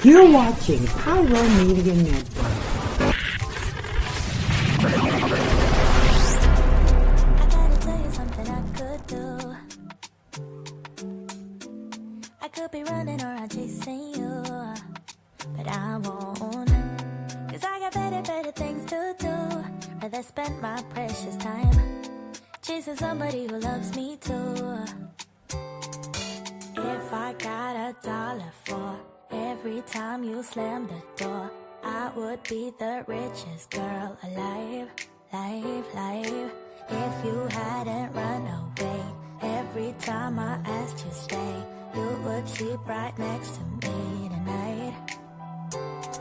You're watching Pyro Media Network. I gotta tell you something I could do. I could be running around chasing you, but I won't. Cause I got better things to do. Rather spend my precious time chasing somebody who loves me too. If I got $1 for every time you slam the door, I would be the richest girl alive, live. If you hadn't run away every time I asked you stay, you would sleep right next to me tonight.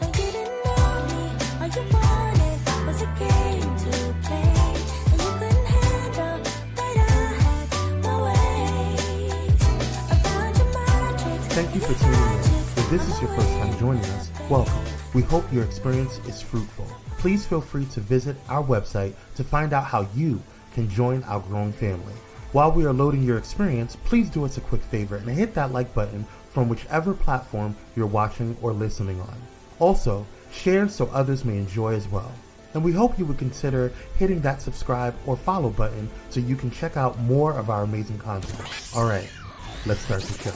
And you didn't know me, all you wanted was a game to play, and you couldn't handle that I had my ways around your magic. Thank you for tuning in. If this is your first time joining us, welcome. We hope your experience is fruitful. Please feel free to visit our website to find out how you can join our growing family. While we are loading your experience, please do us a quick favor and hit that like button from whichever platform you're watching or listening on. Also, share so others may enjoy as well. And we hope you would consider hitting that subscribe or follow button so you can check out more of our amazing content. All right, let's start the show.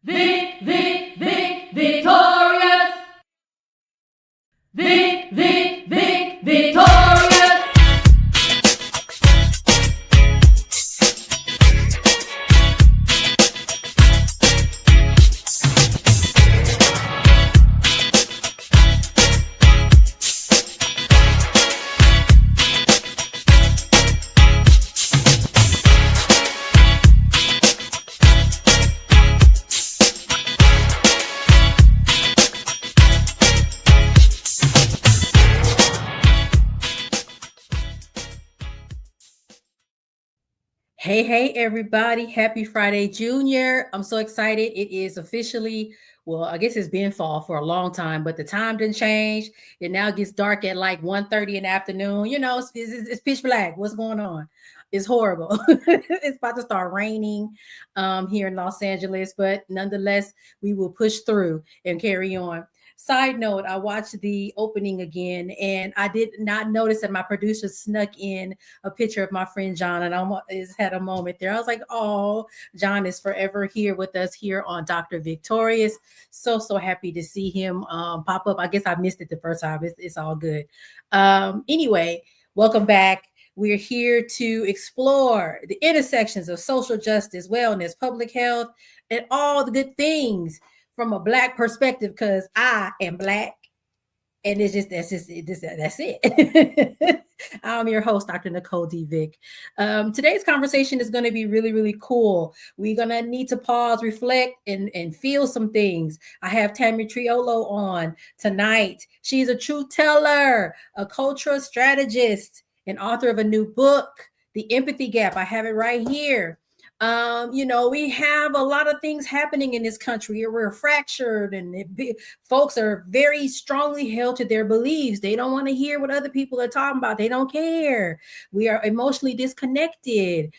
Vick, Victorious! Vick, Victorious! Hey, everybody. Happy Friday, Junior. I'm so excited. It is officially, well, I guess it's been fall for a long time, but the time didn't change. It now gets dark at like 1:30 in the afternoon. You know, it's pitch black. What's going on? It's horrible. It's about to start raining here in Los Angeles, but nonetheless, we will push through and carry on. Side note, I watched the opening again, and I did not notice that my producer snuck in a picture of my friend John, and I almost had a moment there. I was like, oh, John is forever here with us here on Dr. VICKtorious. So happy to see him pop up. I guess I missed it the first time. It's all good. Anyway, welcome back. We're here to explore the intersections of social justice, wellness, public health, and all the good things from a Black perspective, because I am Black, and that's it. I'm your host, Dr. Nicole D. Vick. Today's conversation is going to be really, really cool. We're going to need to pause, reflect, and feel some things. I have Tammy Triolo on tonight. She's a truth teller, a cultural strategist, and author of a new book, The Empathy Gap. I have it right here. We have a lot of things happening in this country. We're fractured, and folks are very strongly held to their beliefs. They don't want to hear what other people are talking about. They don't care. We are emotionally disconnected.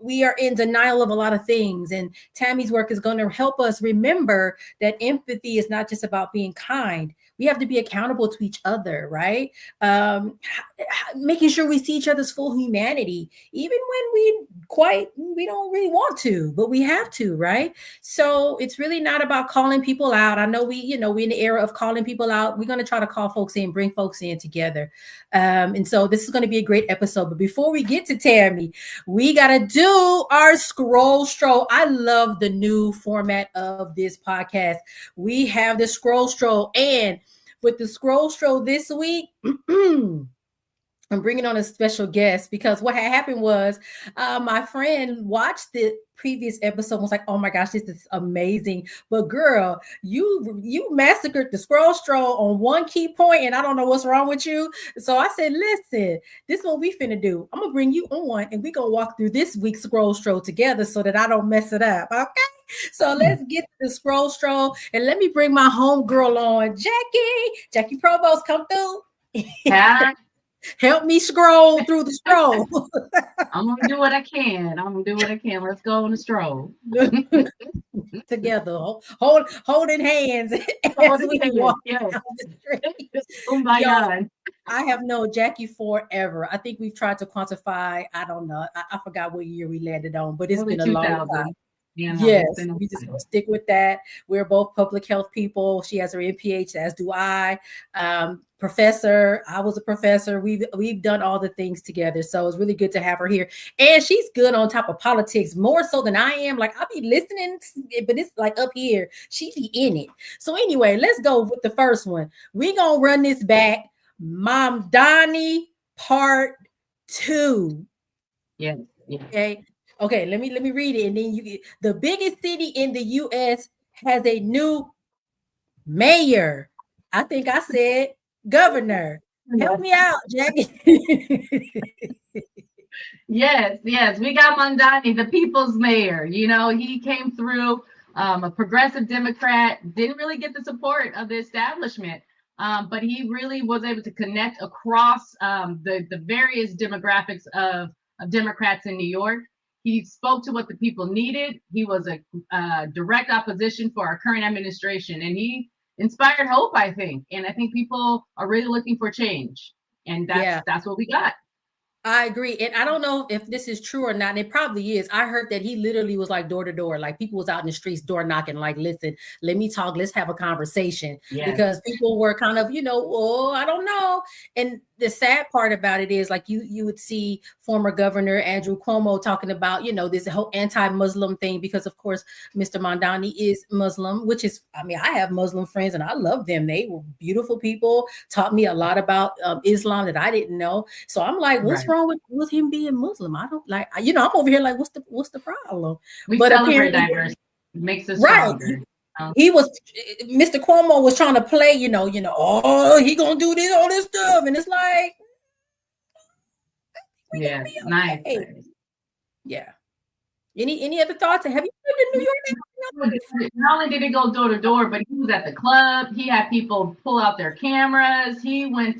We are in denial of a lot of things, and Tammy's work is going to help us remember that empathy is not just about being kind. We have to be accountable to each other, right? Making sure we see each other's full humanity, even when we don't really want to, but we have to, right? So it's really not about calling people out. I know we're in the era of calling people out. We're going to try to call folks in, bring folks in together. And so this is going to be a great episode. But before we get to Tammy, we got to do our scroll stroll. I love the new format of this podcast. We have the scroll stroll, and with the scroll stroll this week, I'm bringing on a special guest, because what had happened was my friend watched the previous episode and was like, oh my gosh, this is amazing. But girl, you massacred the scroll stroll on one key point, and I don't know what's wrong with you. So I said, listen, this is what we finna do. I'm gonna bring you on, and we're gonna walk through this week's scroll stroll together so that I don't mess it up. Okay. So let's get to the scroll stroll, and let me bring my homegirl on, Jackie Provost, come through. Hi. Help me scroll through the stroll. I'm gonna do what I can. Let's go on the stroll. together, holding hands as we walk down the street. Yo, I have known Jackie forever. I think we've tried to quantify. I don't know. I forgot what year we landed on, but it's been a long time. Yes, we just gonna stick with that. We're both public health people. She has her MPH, as do I. Professor, I was a professor. We've done all the things together, so it's really good to have her here. And she's good on top of politics, more so than I am. Like, I'll be listening, but it's like up here. She be in it. So anyway, let's go with the first one. We gonna run this back. Mom Donnie Part 2. Yeah. Okay, let me read it, and then you get the biggest city in the U.S. has a new mayor. I think I said governor. Help me out, Jackie. Yes, we got Mondani, the people's mayor. You know, he came through, a progressive Democrat, didn't really get the support of the establishment, but he really was able to connect across the various demographics of Democrats in New York. He spoke to what the people needed. He was a direct opposition for our current administration, and he inspired hope, I think. And I think people are really looking for change, and that's what we got. I agree. And I don't know if this is true or not. And it probably is. I heard that he literally was like door to door, like people was out in the streets door knocking, like, listen, let me talk. Let's have a conversation. Yes. Because people were kind of, oh, I don't know. And the sad part about it is, like, you would see former Governor Andrew Cuomo talking about, this whole anti-Muslim thing, because of course, Mr. Mondani is Muslim, which is, I have Muslim friends and I love them. They were beautiful people, taught me a lot about Islam that I didn't know. So I'm like, what's wrong with him being Muslim? I don't like, I'm over here like, what's the problem? We celebrate diversity. It makes us stronger. He was, Mr. Cuomo was trying to play, oh, he gonna do this, all this stuff, and it's like, yeah, nice. Yeah. Any other thoughts? Have you been to New York? Not only did he go door to door, but he was at the club. He had people pull out their cameras. He was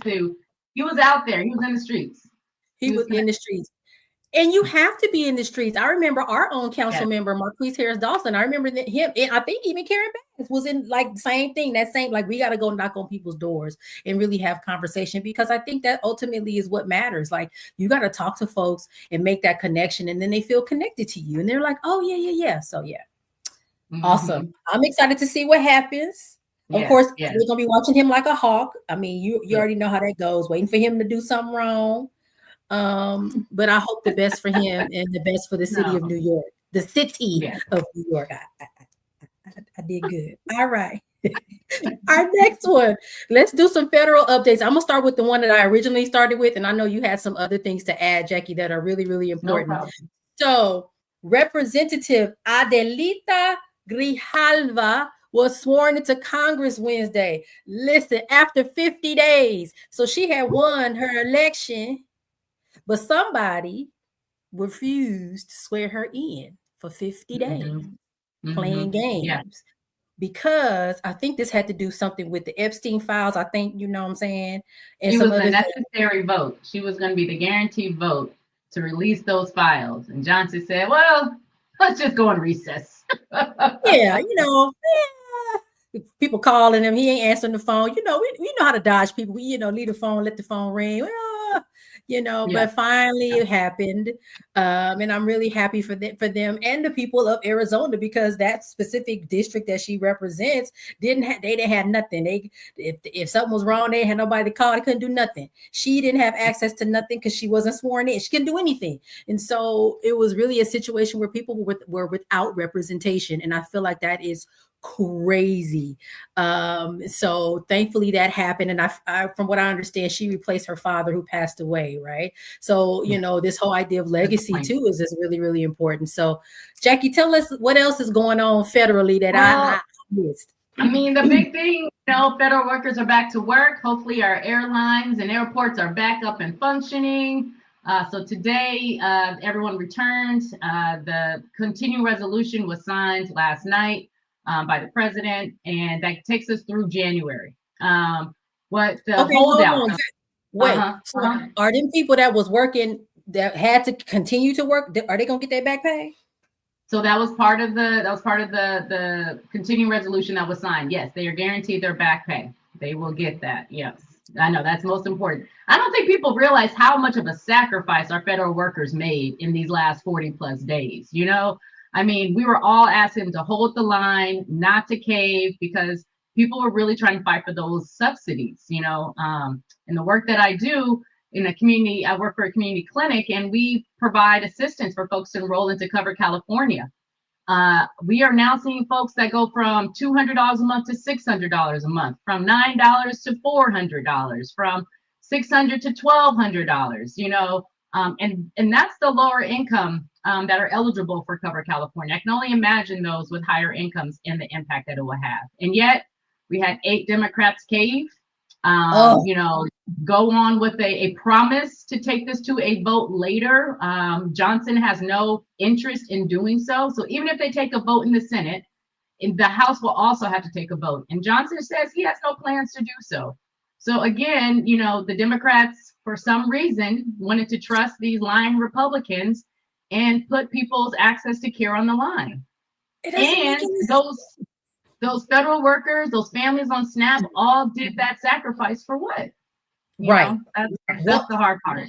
out there. He was in the streets. He was in the streets. And you have to be in the streets. I remember our own council member, Marquise Harris Dawson. I remember that him, and I think even Karen Bass was in like the same thing. That same, like, we got to go knock on people's doors and really have conversation, because I think that ultimately is what matters. Like, you got to talk to folks and make that connection, and then they feel connected to you, and they're like, oh yeah. So awesome. I'm excited to see what happens. Of course, we're gonna be watching him like a hawk. I mean, you already know how that goes. Waiting for him to do something wrong. But I hope the best for him and the best for the city of New York, the city of New York. I did good. All right. Our next one, let's do some federal updates. I'm gonna start with the one that I originally started with, and I know you had some other things to add, Jackie, that are really, really important. So, Representative Adelita Grijalva was sworn into Congress Wednesday. Listen, after 50 days. So she had won her election, but somebody refused to swear her in for 50 days, playing games. Because I think this had to do something with the Epstein files. I think, you know what I'm saying? And it was a necessary vote. She was going to be the guaranteed vote to release those files. And Johnson said, well, let's just go on recess. People calling him, he ain't answering the phone. We know how to dodge people. We, leave the phone, let the phone ring. But finally it happened. And I'm really happy for them and the people of Arizona, because that specific district that she represents they didn't have nothing. If something was wrong, they had nobody to call. They couldn't do nothing. She didn't have access to nothing because she wasn't sworn in. She couldn't do anything. And so it was really a situation where people were without representation. And I feel like that is crazy. So thankfully that happened. And I from what I understand, she replaced her father who passed away, right? So, this whole idea of legacy too is really, really important. So Jackie, tell us what else is going on federally that I missed. I mean, the big thing, federal workers are back to work. Hopefully our airlines and airports are back up and functioning. So today, everyone returned. The continuing resolution was signed last night by the president, and that takes us through January. Holdout? So are them people that was working that had to continue to work? Are they gonna get their back pay? So that was part of the continuing resolution that was signed. Yes, they are guaranteed their back pay. They will get that. Yes. I know that's most important. I don't think people realize how much of a sacrifice our federal workers made in these last 40 plus days. You know, I mean, we were all asking to hold the line, not to cave, because people were really trying to fight for those subsidies, you know. And the work that I do in a community, I work for a community clinic, and we provide assistance for folks to enroll into Cover California. We are now seeing folks that go from $200 a month to $600 a month, from $9 to $400, from $600 to $1,200, you know, and that's the lower income that are eligible for Cover California. I can only imagine those with higher incomes and the impact that it will have. And yet we had 8 Democrats cave, you know, go on with a promise to take this to a vote later. Johnson has no interest in doing so. So even if they take a vote in the Senate, the House will also have to take a vote. And Johnson says he has no plans to do so. So again, you know, the Democrats, for some reason, wanted to trust these lying Republicans and put people's access to care on the line. And those federal workers, those families on SNAP, all did that sacrifice for what? You right. know, that's the hard part.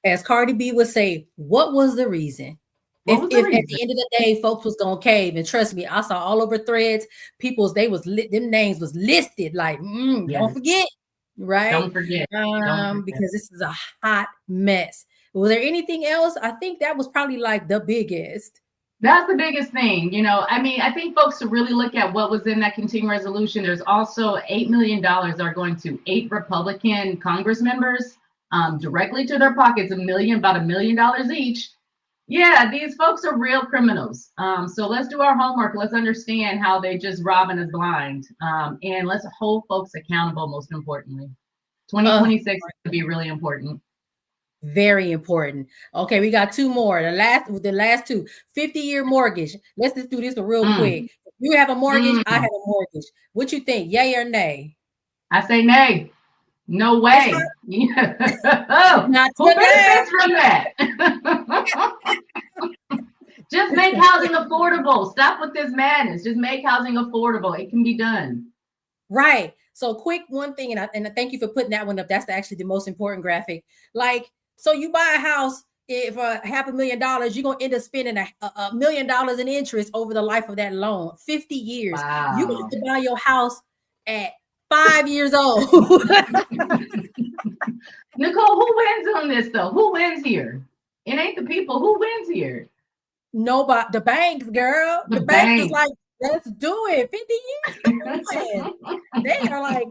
As Cardi B would say, what was the reason? If at the end of the day, folks was gonna cave, and trust me, I saw all over threads, them names was listed like, don't forget, right? Don't forget. Because this is a hot mess. Was there anything else? I think that was probably like the biggest. That's the biggest thing, you know. I mean, I think folks should really look at what was in that continuing resolution. There's also $8 million are going to 8 Republican Congress members directly to their pockets, about $1 million each. Yeah, these folks are real criminals. So let's do our homework. Let's understand how they just robbing us blind. And let's hold folks accountable, most importantly. 2026 is going to be really important. Very important. Okay, we got 2 more. The last 2. 50-year mortgage. Let's just do this real quick. You have a mortgage, I have a mortgage. What you think? Yay or nay? I say nay. No way. Not who benefits from that? Just make housing affordable. Stop with this madness. Just make housing affordable. It can be done. Right. So quick one thing, and thank you for putting that one up. That's actually the most important graphic. Like, so you buy a house for $500,000, you're gonna end up spending $1 million in interest over the life of that loan. 50 years. Wow. You have to buy your house at 5 years old. Nicole, who wins on this though? Who wins here? It ain't the people. Who wins here? Nobody. The banks, girl. The banks is like, let's do it. 50 years. They are like,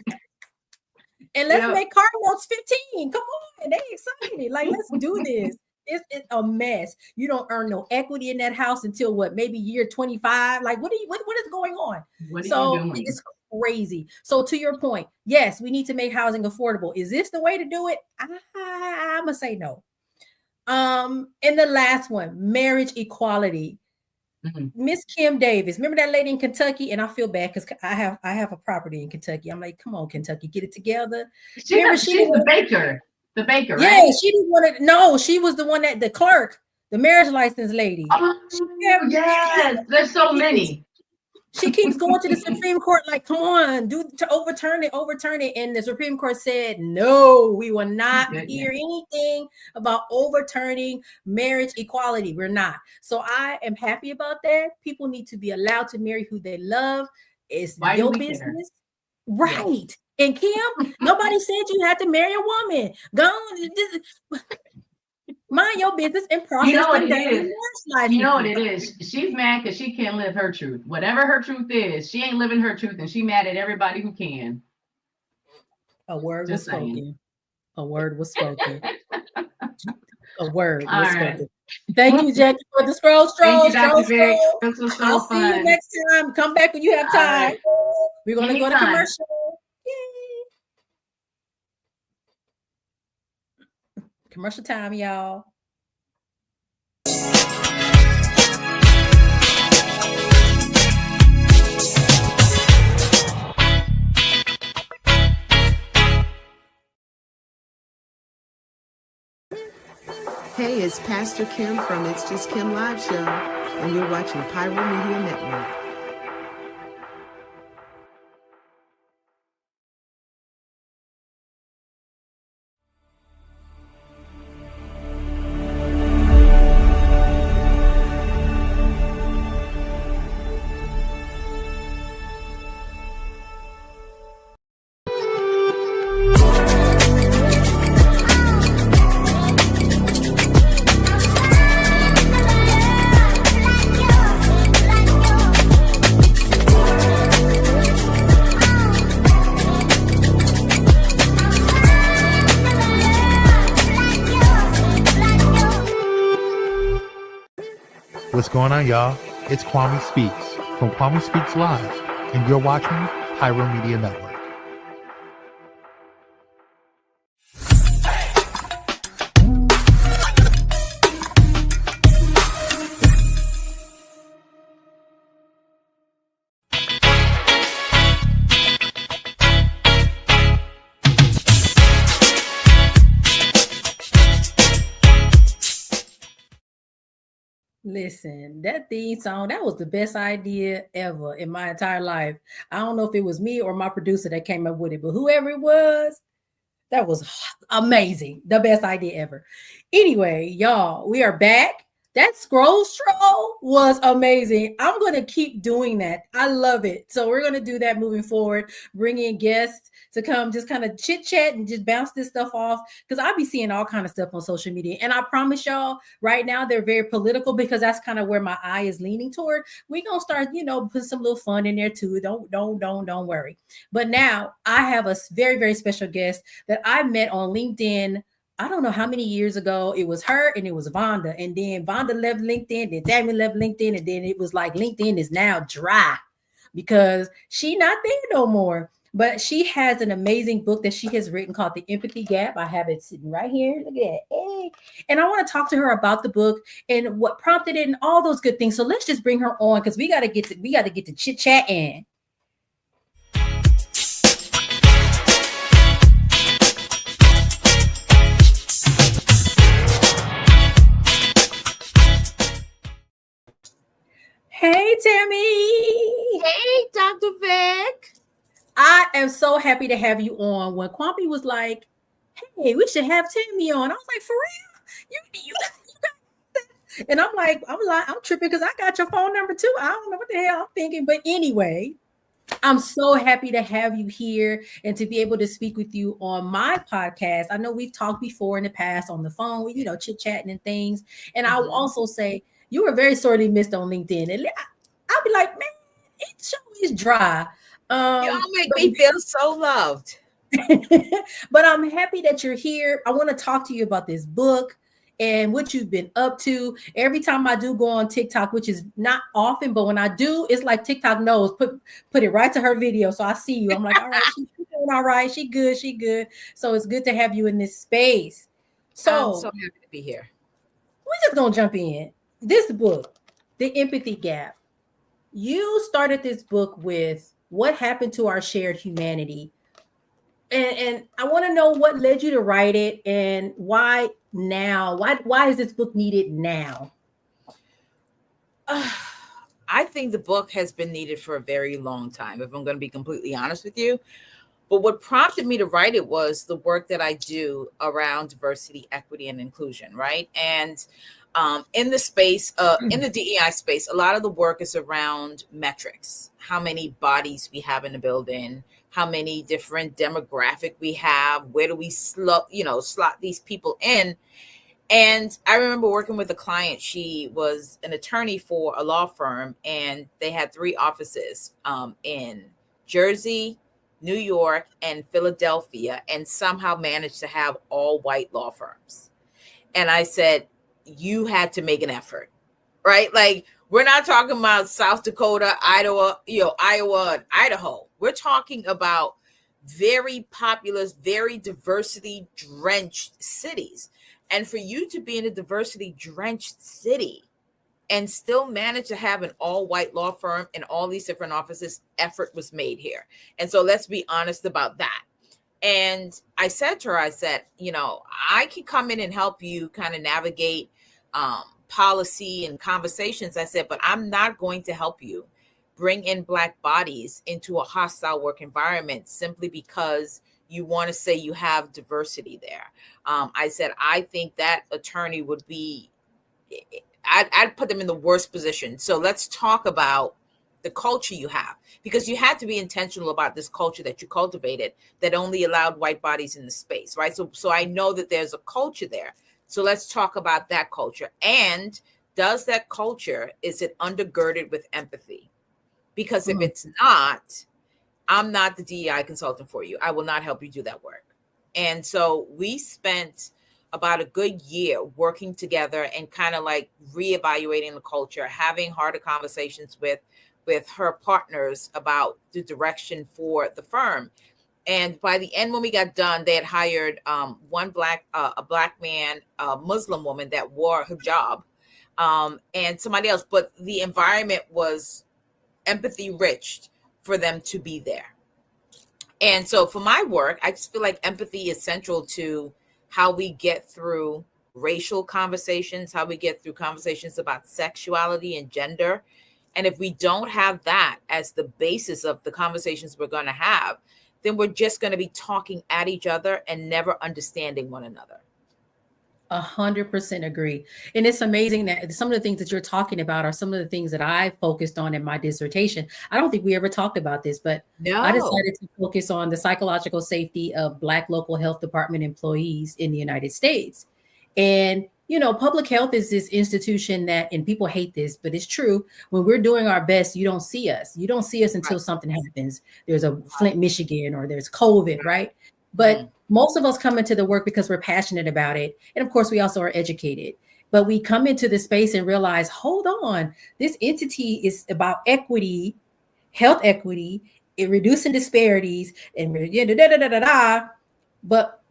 and let's make car notes 15. Come on, they excited. Like, let's do this. It's a mess. You don't earn no equity in that house until what? Maybe year 25. Like, what is going on? What are you doing? It's crazy. So to your point, yes, we need to make housing affordable. Is this the way to do it? I'm gonna say no. And the last one, marriage equality. Miss Kim Davis, remember that lady in Kentucky? And I feel bad because I have a property in Kentucky. I'm like, come on, Kentucky, get it together. She's the baker. The baker, right? Yeah, she didn't want to. No, she was the one the clerk, the marriage license lady. Yes, there's so many. She keeps going to the Supreme Court, like, come on, overturn it. And the Supreme Court said, no, we will not hear anything about overturning marriage equality. We're not. So I am happy about that. People need to be allowed to marry who they love. It's your business. Right. Yes. And Kim, nobody said you had to marry a woman. Go on. Mind your business and process. You know what it is. You know what it is. She's mad because she can't live her truth. Whatever her truth is, she ain't living her truth, and she mad at everybody who can. A word was spoken. A word was spoken. A word was spoken. Thank you, Jackie, for the scroll. Thank you, Dr. Vick. This was so I'll fun. See you next time. Come back when you have time. Right. We're going to go to commercial. Yay. Commercial time, y'all. Hey, it's Pastor Kim from It's Just Kim Live Show. and you're watching Pyro Media Network. What's going on, y'all? It's Kwame Speaks from Kwame Speaks Live, and you're watching Pyro Media Network. Listen, that theme song, that was the best idea ever in my entire life. I don't know if it was me or my producer that came up with it, but whoever it was, that was amazing. The best idea ever. Anyway, y'all, we are back. That scroll was amazing. I'm going to keep doing that. I love it. So we're going to do that moving forward, bring in guests to come just kind of chit chat and just bounce this stuff off, because I'll be seeing all kind of stuff on social media. And I promise y'all right now, they're very political, because that's kind of where my eye is leaning toward. We're going to start, put some little fun in there too. Don't worry. But now I have a very, very special guest that I met on LinkedIn. I don't know how many years ago. It was her and it was Vonda. And then Vonda left LinkedIn, then Tammy left LinkedIn, and then it was like LinkedIn is now dry because she not there no more. But she has an amazing book that she has written called The Empathy Gap. I have it sitting right here. Look at that. Hey. And I want to talk to her about the book and what prompted it and all those good things. So let's just bring her on, because we got to get to chit chat in. Hey, Tammy. Hey, Dr. Vick. I am so happy to have you on. When Kwame was like, hey, we should have Tammy on, I was like, for real? You got and I'm tripping because I got your phone number too. I don't know what the hell I'm thinking. But anyway, I'm so happy to have you here and to be able to speak with you on my podcast. I know we've talked before in the past on the phone, chit-chatting and things. And I will also say, you were very sorely missed on LinkedIn. And I'll be like, man, it show is dry. Y'all make me feel so loved. But I'm happy that you're here. I want to talk to you about this book and what you've been up to. Every time I do go on TikTok, which is not often, but when I do, it's like TikTok knows, put it right to her video. So I see you. I'm like, all right, she's doing all right. She good. So it's good to have you in this space. So I'm so happy to be here. We're just going to jump in. This book, The Empathy Gap. You started this book with what happened to our shared humanity. And I want to know what led you to write it and why now? Why is this book needed now? I think the book has been needed for a very long time, if I'm going to be completely honest with you. But what prompted me to write it was the work that I do around diversity, equity, and inclusion, right? And in the space, in the DEI space, a lot of the work is around metrics, how many bodies we have in the building, how many different demographic we have, where do we slot these people in. And I remember working with a client. She was an attorney for a law firm, and they had 3 offices in Jersey, New York, and Philadelphia, and somehow managed to have all white law firms. And I said, you had to make an effort, right? Like, we're not talking about South Dakota, Iowa, and Idaho. We're talking about very populous, very diversity drenched cities. And for you to be in a diversity drenched city and still manage to have an all white law firm in all these different offices, effort was made here. And so let's be honest about that. And I said to her, I can come in and help you kind of navigate policy and conversations, I said, but I'm not going to help you bring in Black bodies into a hostile work environment simply because you want to say you have diversity there. I said, I think that attorney would be, I'd put them in the worst position. So let's talk about the culture you have, because you had to be intentional about this culture that you cultivated that only allowed white bodies in the space, right? So I know that there's a culture there. So let's talk about that culture. And does that culture, is it undergirded with empathy? Because if it's not, I'm not the DEI consultant for you. I will not help you do that work. And so we spent about a good year working together and kind of like reevaluating the culture, having harder conversations with her partners about the direction for the firm. And by the end, when we got done, they had hired a Black man, a Muslim woman that wore hijab, and somebody else. But the environment was empathy rich for them to be there. And so for my work, I just feel like empathy is central to how we get through racial conversations, how we get through conversations about sexuality and gender. And if we don't have that as the basis of the conversations we're going to have, then we're just going to be talking at each other and never understanding one another. 100% agree. And it's amazing that some of the things that you're talking about are some of the things that I focused on in my dissertation. I don't think we ever talked about this, but I decided to focus on the psychological safety of Black local health department employees in the United States. And you know, public health is this institution that, and people hate this, but it's true. When we're doing our best, you don't see us. You don't see us until something happens. There's a Flint, Michigan, or there's COVID, right? But most of us come into the work because we're passionate about it. And of course, we also are educated. But we come into the space and realize, hold on, this entity is about equity, health equity, reducing disparities, and but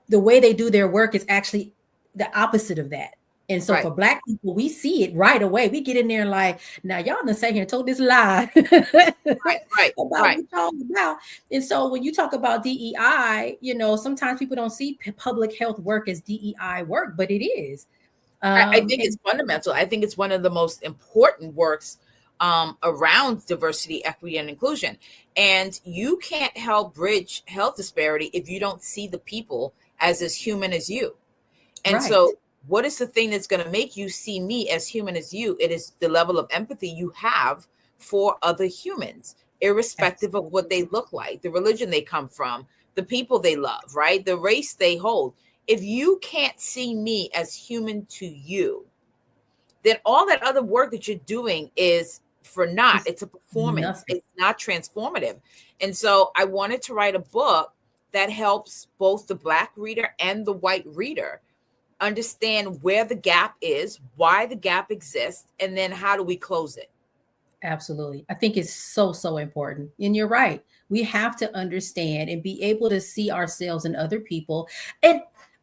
the way they do their work is actually the opposite of that. And so for Black people, we see it right away. We get in there and like, now y'all done sat here and told this lie about what we talking about. And so when you talk about DEI, you know, sometimes people don't see public health work as DEI work, but it is. I think it's fundamental. I think it's one of the most important works around diversity, equity, and inclusion. And you can't help bridge health disparity if you don't see the people as human as you. And so what is the thing that's going to make you see me as human as you? It is the level of empathy you have for other humans, irrespective of what they look like, the religion they come from, the people they love, right? The race they hold. If you can't see me as human to you, then all that other work that you're doing is for naught. It's a performance. It's not transformative. And so I wanted to write a book that helps both the Black reader and the white reader understand where the gap is, why the gap exists, and then how do we close it? Absolutely. I think it's so, so important. And you're right. We have to understand and be able to see ourselves and other people. And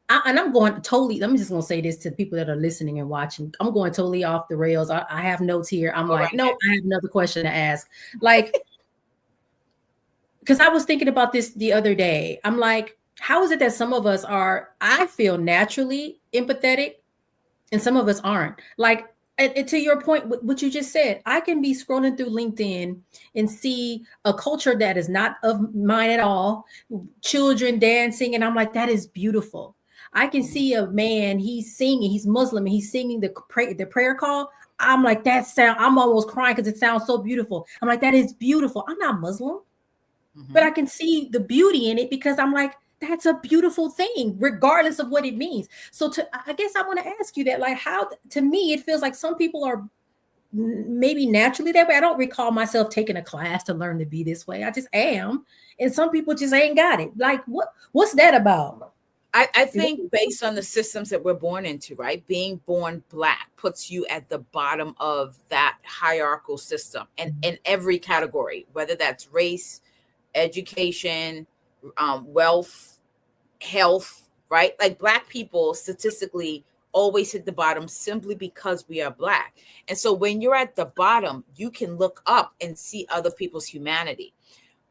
I'm going totally, I'm just going to say this to the people that are listening and watching. I'm going totally off the rails. I have notes here. I'm like, no, I have another question to ask. Like, because I was thinking about this the other day. I'm like, how is it that some of us are, I feel naturally empathetic and some of us aren't? Like, and to your point, what you just said, I can be scrolling through LinkedIn and see a culture that is not of mine at all, children dancing. And I'm like, that is beautiful. I can see a man, he's singing, he's Muslim, and he's singing the prayer call. I'm like, I'm almost crying because it sounds so beautiful. I'm like, that is beautiful. I'm not Muslim, but I can see the beauty in it because I'm like, that's a beautiful thing, regardless of what it means. So I guess I want to ask you that, like, how, to me, it feels like some people are maybe naturally that way. I don't recall myself taking a class to learn to be this way. I just am. And some people just ain't got it. Like, what's that about? I think based on the systems that we're born into, right? Being born Black puts you at the bottom of that hierarchical system and in every category, whether that's race, education, wealth, health, right? Like Black people statistically always hit the bottom simply because we are Black. And so when you're at the bottom, you can look up and see other people's humanity.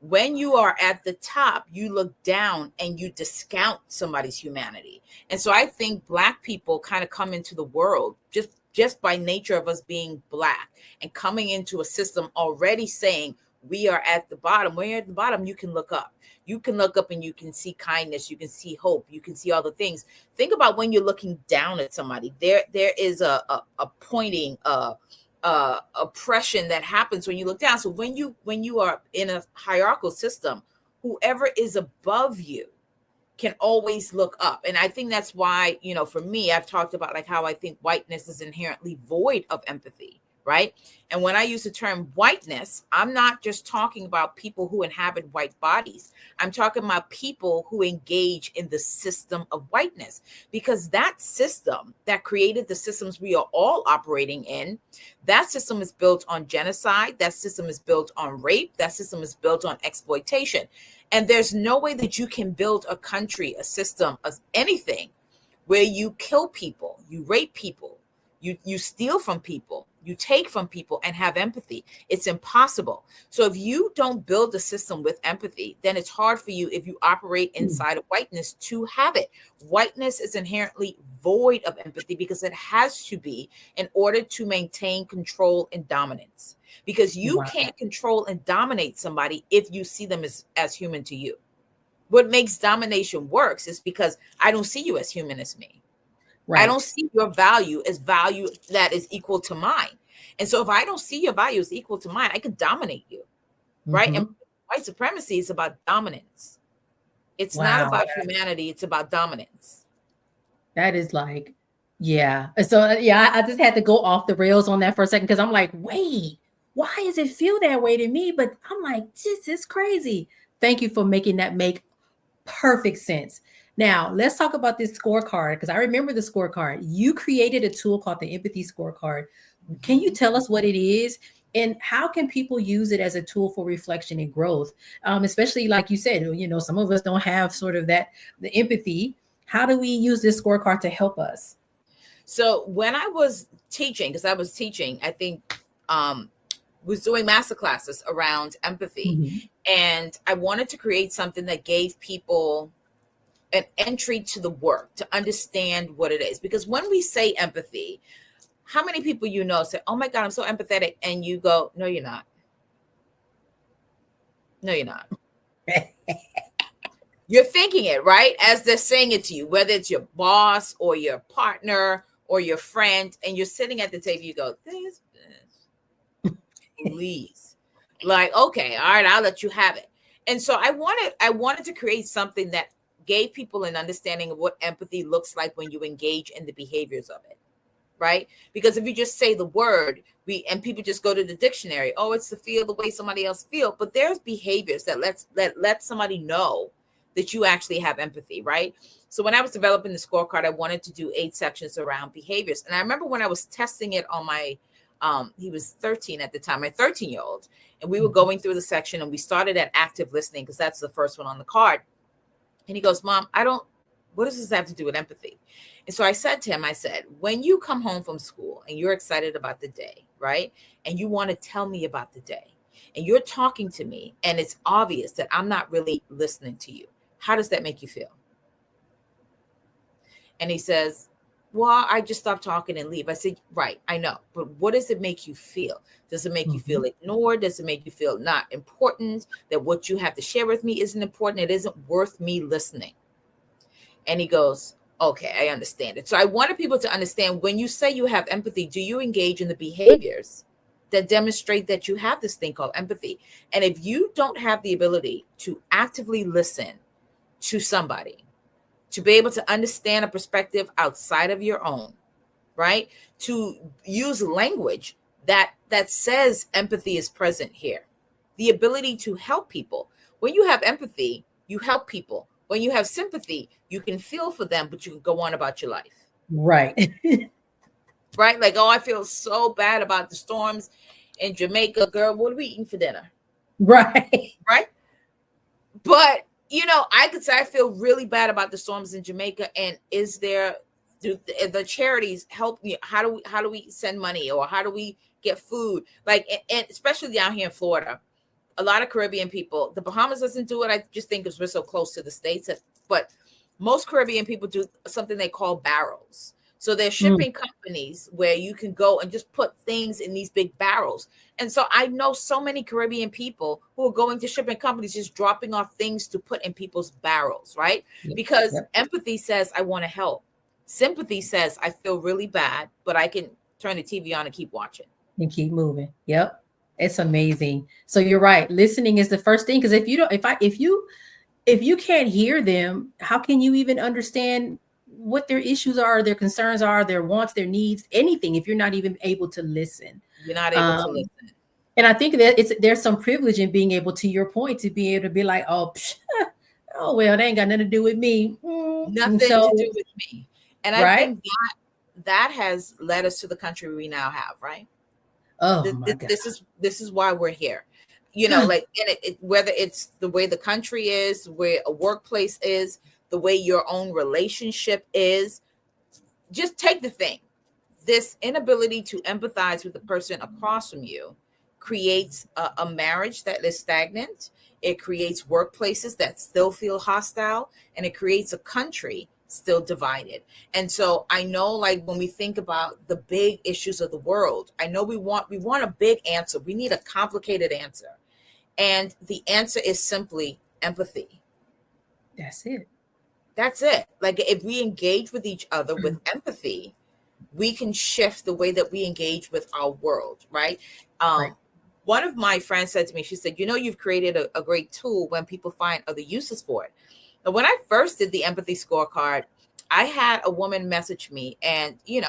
When you are at the top, you look down and you discount somebody's humanity. And so I think Black people kind of come into the world, just just by nature of us being Black and coming into a system already saying we are at the bottom. When you're at the bottom, you can look up. You can look up and you can see kindness. You can see hope. You can see all the things. Think about when you're looking down at somebody. There is a pointing, oppression that happens when you look down. So when you are in a hierarchical system, whoever is above you can always look up. And I think that's why, for me, I've talked about like how I think whiteness is inherently void of empathy, right? And when I use the term whiteness, I'm not just talking about people who inhabit white bodies. I'm talking about people who engage in the system of whiteness, because that system that created the systems we are all operating in, that system is built on genocide. That system is built on rape. That system is built on exploitation. And there's no way that you can build a country, a system, of anything where you kill people, you rape people, you steal from people, you take from people and have empathy. It's impossible. So if you don't build a system with empathy, then it's hard for you, if you operate inside of whiteness, to have it. Whiteness is inherently void of empathy because it has to be in order to maintain control and dominance. Because you can't control and dominate somebody if you see them as human to you. What makes domination works is because I don't see you as human as me. Right. I don't see your value as value that is equal to mine. And so if I don't see your value as equal to mine, I can dominate you. Right. And white supremacy is about dominance. It's not about humanity. It's about dominance. That is like, yeah. So, I just had to go off the rails on that for a second, because I'm like, wait, why does it feel that way to me? But I'm like, this is crazy. Thank you for making that make perfect sense. Now, let's talk about this scorecard, because I remember the scorecard. You created a tool called the Empathy Scorecard. Can you tell us what it is, and how can people use it as a tool for reflection and growth? Especially like you said, some of us don't have sort of the empathy. How do we use this scorecard to help us? So when I was teaching, I think was doing masterclasses around empathy, and I wanted to create something that gave people an entry to the work to understand what it is. Because when we say empathy, how many people say, oh my God, I'm so empathetic. And you go, no, you're not. No, you're not. You're thinking it, right? As they're saying it to you, whether it's your boss or your partner or your friend, and you're sitting at the table, you go, this bitch, please. Like, okay, all right, I'll let you have it. And so I wanted to create something that gave people an understanding of what empathy looks like when you engage in the behaviors of it, right? Because if you just say the word, and people just go to the dictionary, oh, it's to feel the way somebody else feels, but there's behaviors that let somebody know that you actually have empathy, right? So when I was developing the scorecard, I wanted to do 8 sections around behaviors. And I remember when I was testing it on my, he was 13 at the time, my 13-year-old, and we were going through the section, and we started at active listening, because that's the first one on the card. And he goes, Mom, what does this have to do with empathy? And so I said to him, when you come home from school and you're excited about the day, right? And you want to tell me about the day, and you're talking to me, and it's obvious that I'm not really listening to you, how does that make you feel? And he says, well, I just stop talking and leave. I said, right, I know. But what does it make you feel? Does it make you feel ignored? Does it make you feel not important? That what you have to share with me isn't important? It isn't worth me listening? And he goes, okay, I understand it. So I wanted people to understand, when you say you have empathy, do you engage in the behaviors that demonstrate that you have this thing called empathy? And if you don't have the ability to actively listen to somebody, to be able to understand a perspective outside of your own, right? To use language that says empathy is present here. The ability to help people. When you have empathy, you help people. When you have sympathy, you can feel for them, but you can go on about your life. Right. Right? Like, oh, I feel so bad about the storms in Jamaica. Girl, what are we eating for dinner? Right. Right? But I could say I feel really bad about the storms in Jamaica. And do the charities help me? How do we send money, or how do we get food? Like, and especially down here in Florida, a lot of Caribbean people, the Bahamas doesn't do it. I just think because we're so close to the States, but most Caribbean people do something they call barrels. So there's shipping companies where you can go and just put things in these big barrels. And so I know so many Caribbean people who are going to shipping companies, just dropping off things to put in people's barrels, right? Because empathy says, I want to help. Sympathy says, I feel really bad, but I can turn the TV on and keep watching. And keep moving. Yep. It's amazing. So you're right. Listening is the first thing. Because if you can't hear them, how can you even understand what their issues are, their concerns are, their wants, their needs, anything, if you're not even able to listen? You're not able to listen. And I think that there's some privilege in being able, to your point, to be able to be like, oh well, they ain't got nothing to do with me. Nothing to do with me. And I think that has led us to the country we now have, right? Oh, this is why we're here. You know, like whether it's the way the country is, where a workplace is, the way your own relationship is, just take the thing. This inability to empathize with the person across from you creates a marriage that is stagnant. It creates workplaces that still feel hostile, and it creates a country still divided. And so I know, like, when we think about the big issues of the world, I know we want a big answer. We need a complicated answer. And the answer is simply empathy. That's it. That's it. Like, if we engage with each other with empathy, we can shift the way that we engage with our world, right? One of my friends said to me, she said, you've created a great tool when people find other uses for it. But when I first did the Empathy Scorecard, I had a woman message me, and, you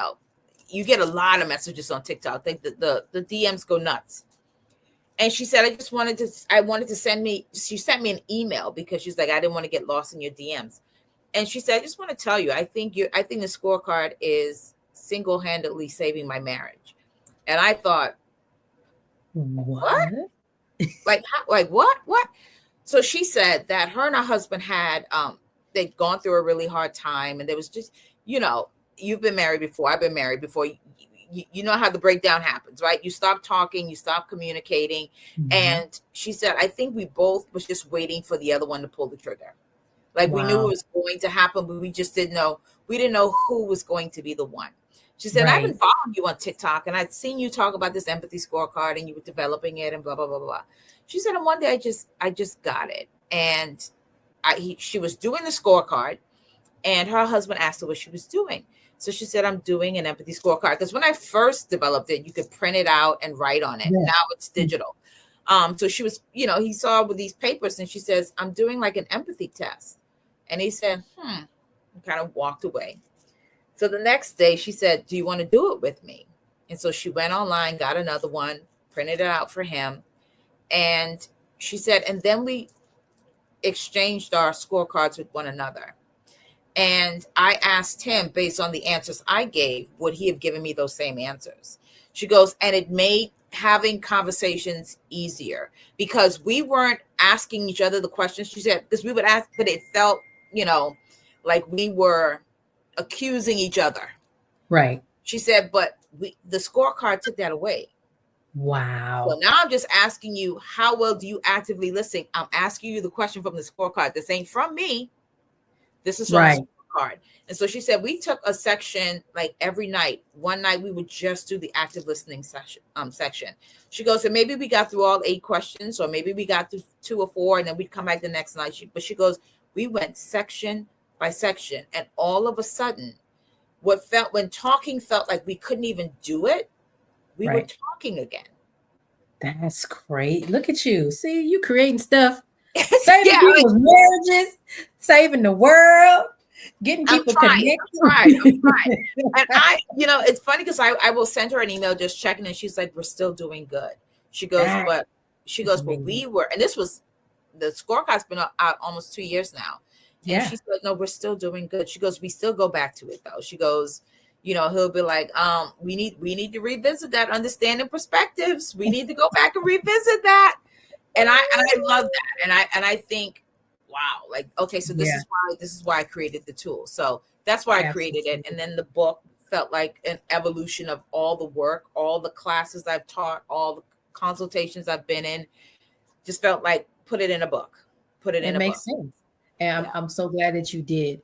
get a lot of messages on TikTok. The DMs go nuts. And she said, she sent me an email because she's like, I didn't want to get lost in your DMs. And she said, I just want to tell you, I think the scorecard is single-handedly saving my marriage. And I thought, what? Like what? So she said that her and her husband had, they'd gone through a really hard time. And there was just, you've been married before. I've been married before. You know how the breakdown happens, right? You stop talking, you stop communicating. And she said, I think we both was just waiting for the other one to pull the trigger. Like, we knew it was going to happen, but we just didn't know. We didn't know who was going to be the one. She said, I've been following you on TikTok, and I'd seen you talk about this empathy scorecard, and you were developing it and blah, blah, blah, blah. She said, and one day I just got it. And she was doing the scorecard, and her husband asked her what she was doing. So she said, I'm doing an empathy scorecard. Because when I first developed it, you could print it out and write on it. Yeah. Now it's digital. So she was, he saw with these papers, and she says, I'm doing like an empathy test. And he said, and kind of walked away. So the next day she said, do you want to do it with me? And so she went online, got another one, printed it out for him. And she said, and then we exchanged our scorecards with one another. And I asked him, based on the answers I gave, would he have given me those same answers? She goes, and it made having conversations easier because we weren't asking each other the questions. She said, because we would ask, but it felt, like we were accusing each other. Right. She said, but the scorecard took that away. Wow. So now I'm just asking you, how well do you actively listen? I'm asking you the question from the scorecard. This ain't from me. This is from the scorecard. And so she said, we took a section like every night. One night we would just do the active listening section. She goes, and maybe we got through all 8 questions, or maybe we got through 2 or 4, and then we'd come back the next night. But she goes, we went section by section, and all of a sudden, when talking felt like we couldn't even do it, we were talking again. That's great. Look at you. See, you creating stuff, saving people's marriages, saving the world, getting people connected. I'm trying. And it's funny because I will send her an email just checking, and she's like, we're still doing good. She goes, but we were, and this was, the scorecard's been out almost 2 years now. And she said, no, we're still doing good. She goes, we still go back to it though. She goes, he'll be like, we need to revisit that, understanding perspectives. We need to go back and revisit that. And I love that. And I think, wow, like, okay, so this is why I created the tool. So that's why I created it. And then the book felt like an evolution of all the work, all the classes I've taught, all the consultations I've been in. Just felt like put it in a book. It makes sense. And I'm so glad that you did.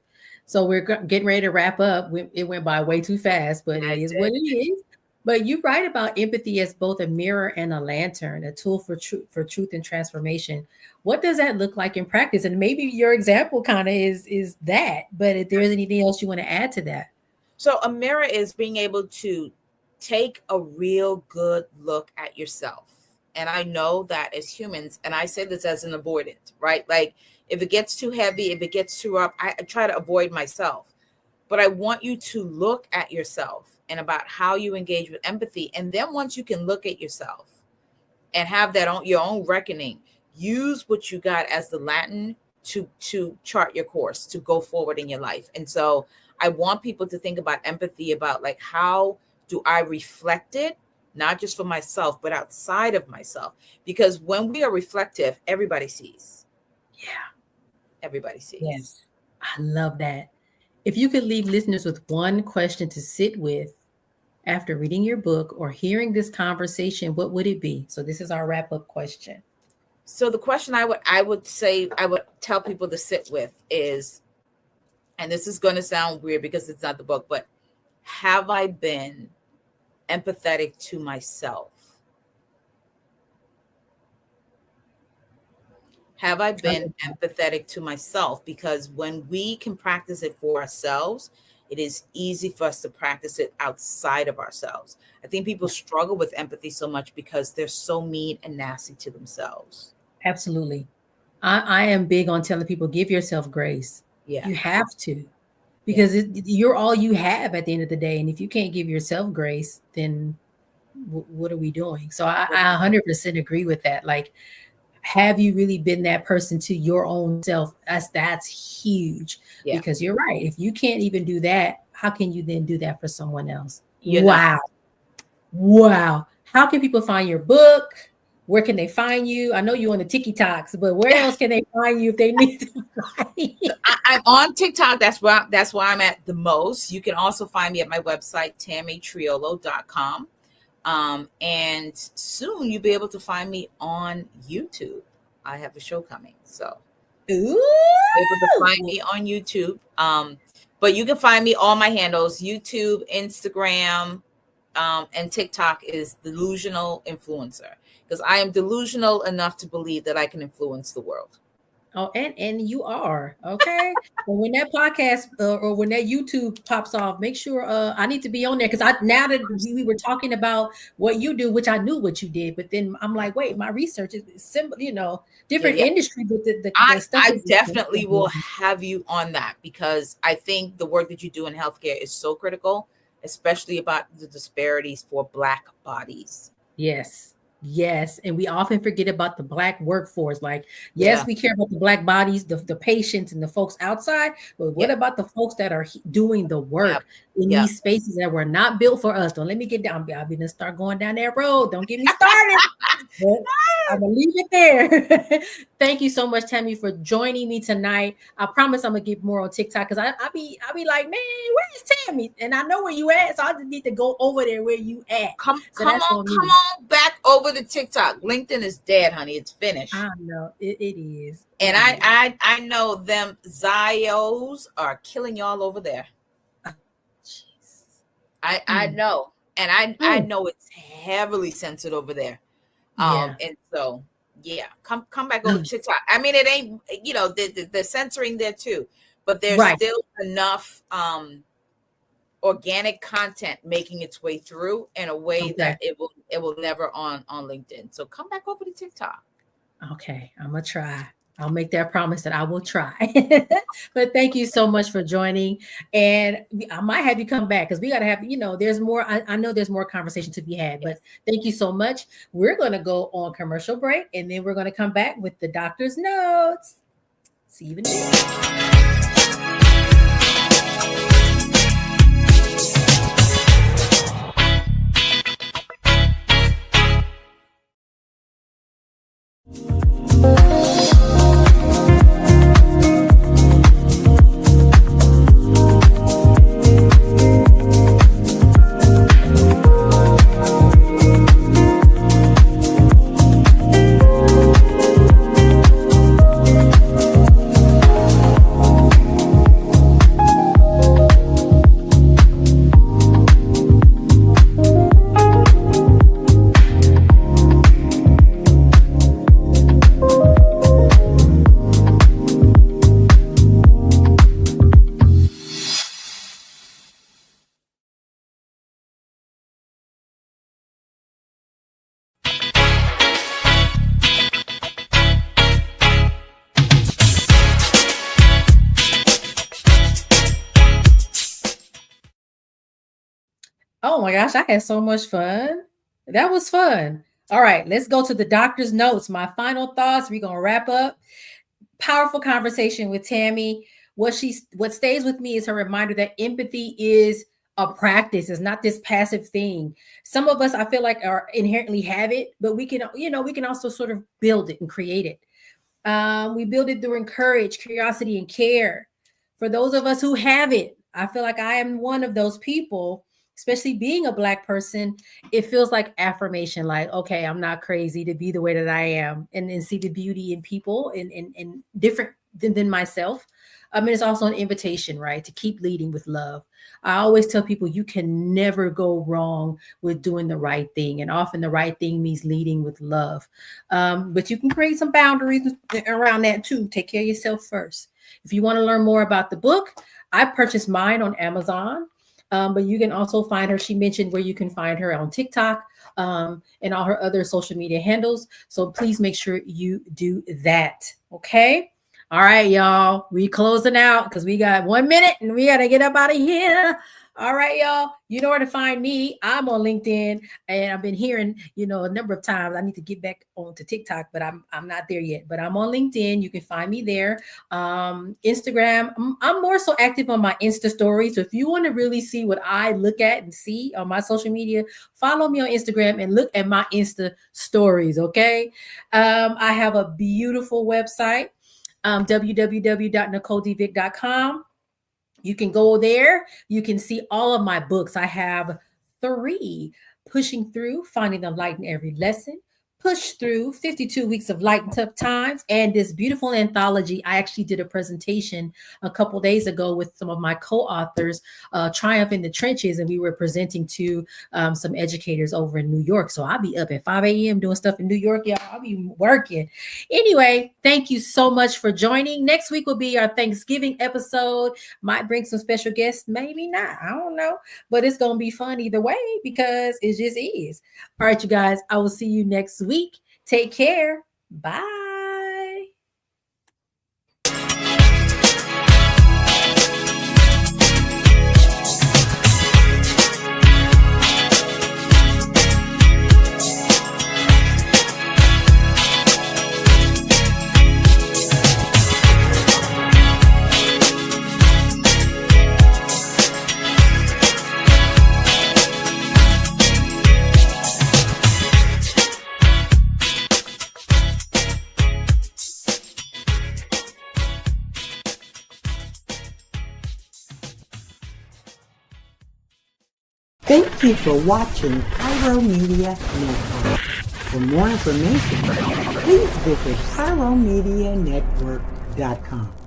So we're getting ready to wrap up. It went by way too fast, but it is what it is. But you write about empathy as both a mirror and a lantern, a tool for truth and transformation. What does that look like in practice? And maybe your example kind of is that. But if there's anything else you want to add to that. So a mirror is being able to take a real good look at yourself. And I know that as humans, and I say this as an avoidant, right? Like if it gets too heavy, if it gets too rough, I try to avoid myself. But I want you to look at yourself and about how you engage with empathy. And then once you can look at yourself and have that on your own reckoning, use what you got as the Latin to chart your course, to go forward in your life. And so I want people to think about empathy, about like, how do I reflect it? Not just for myself, but outside of myself. Because when we are reflective, everybody sees. Yeah. Everybody sees. Yes. I love that. If you could leave listeners with one question to sit with after reading your book or hearing this conversation, what would it be? So this is our wrap-up question. So the question I would tell people to sit with is, and this is going to sound weird because it's not the book, but have I been empathetic to myself? Have I been empathetic to myself? Because when we can practice it for ourselves, it is easy for us to practice it outside of ourselves. I think people struggle with empathy so much because they're so mean and nasty to themselves. Absolutely. I am big on telling people, give yourself grace. Yeah. You have to, because you're all you have at the end of the day. And if you can't give yourself grace, then what are we doing? So I 100% agree with that. Like, have you really been that person to your own self? That's huge, because you're right. If you can't even do that, how can you then do that for someone else? Wow. How can people find your book? Where can they find you? I know you're on the TikToks, but where else can they find you if they need to find you? I'm on TikTok. That's where I'm at the most. You can also find me at my website, tammytriolo.com. And soon you'll be able to find me on YouTube. I have a show coming, so you'll be able to find me on YouTube. But you can find me all my handles: YouTube, Instagram, and TikTok is Delusional Influencer, because I am delusional enough to believe that I can influence the world. Oh, and you are, okay. Well, when that podcast or when that YouTube pops off, make sure I need to be on there, because now that we were talking about what you do, which I knew what you did, but then I'm like, wait, my research is simple, different industry, but the stuff. I definitely will have you on that, because I think the work that you do in healthcare is so critical, especially about the disparities for Black bodies. Yes. And we often forget about the Black workforce. Like, yes, we care about the Black bodies, the patients and the folks outside, but what about the folks that are doing the work in these spaces that were not built for us? Don't let me get down. I'll be going to start going down that road. Don't get me started. I'm going to leave it there. Thank you so much, Tammy, for joining me tonight. I promise I'm going to get more on TikTok, because I be like, man, where's Tammy? And I know where you at, so I just need to go over there where you at. Come on back over to TikTok. LinkedIn is dead, honey. It's finished. I know it is. And I know them Zios are killing y'all over there. I know. And I know it's heavily censored over there. And so come back over to TikTok. I mean, it ain't, the censoring there too, but there's still enough organic content making its way through in a way that it will never on LinkedIn. So come back over to TikTok. Okay, I'm gonna try. I'll make that promise that I will try. But thank you so much for joining. And I might have you come back, because we got to have, there's more. I know there's more conversation to be had, but thank you so much. We're going to go on commercial break, and then we're going to come back with the doctor's notes. See you in a minute. Oh my gosh, I had so much fun. That was fun. All right, let's go to the doctor's notes. My final thoughts. We're gonna wrap up. Powerful conversation with Tammy. What stays with me is her reminder that empathy is a practice. It's not this passive thing. Some of us, I feel like, are inherently have it, but we can also sort of build it and create it. We build it through courage, curiosity, and care. For those of us who have it, I feel like I am one of those people, especially being a Black person. It feels like affirmation, like, okay, I'm not crazy to be the way that I am and see the beauty in people and different than myself. I mean, it's also an invitation, right, to keep leading with love. I always tell people you can never go wrong with doing the right thing. And often the right thing means leading with love. But you can create some boundaries around that too. Take care of yourself first. If you want to learn more about the book, I purchased mine on Amazon. But you can also find her. She mentioned where you can find her on TikTok and all her other social media handles. So please make sure you do that. Okay. All right, y'all. We closing out because we got 1 minute and we got to get up out of here. All right, y'all. You know where to find me. I'm on LinkedIn, and I've been hearing, a number of times I need to get back onto TikTok, but I'm not there yet. But I'm on LinkedIn. You can find me there. Instagram. I'm more so active on my Insta stories. So if you want to really see what I look at and see on my social media, follow me on Instagram and look at my Insta stories. Okay. I have a beautiful website. www.nicoledvick.com. You can go there. You can see all of my books. I have 3: Pushing Through, Finding the Light in Every Lesson; Push Through, 52 Weeks of Light and Tough Times; and this beautiful anthology. I actually did a presentation a couple days ago with some of my co-authors, Triumph in the Trenches, and we were presenting to some educators over in New York. So I'll be up at 5 a.m. doing stuff in New York, y'all. I'll be working. Anyway, thank you so much for joining. Next week will be our Thanksgiving episode. Might bring some special guests, maybe not. I don't know. But it's going to be fun either way because it just is. All right, you guys. I will see you next week. Take care. Bye. Thank you for watching Pyro Media Network. For more information, please visit pyromedianetwork.com.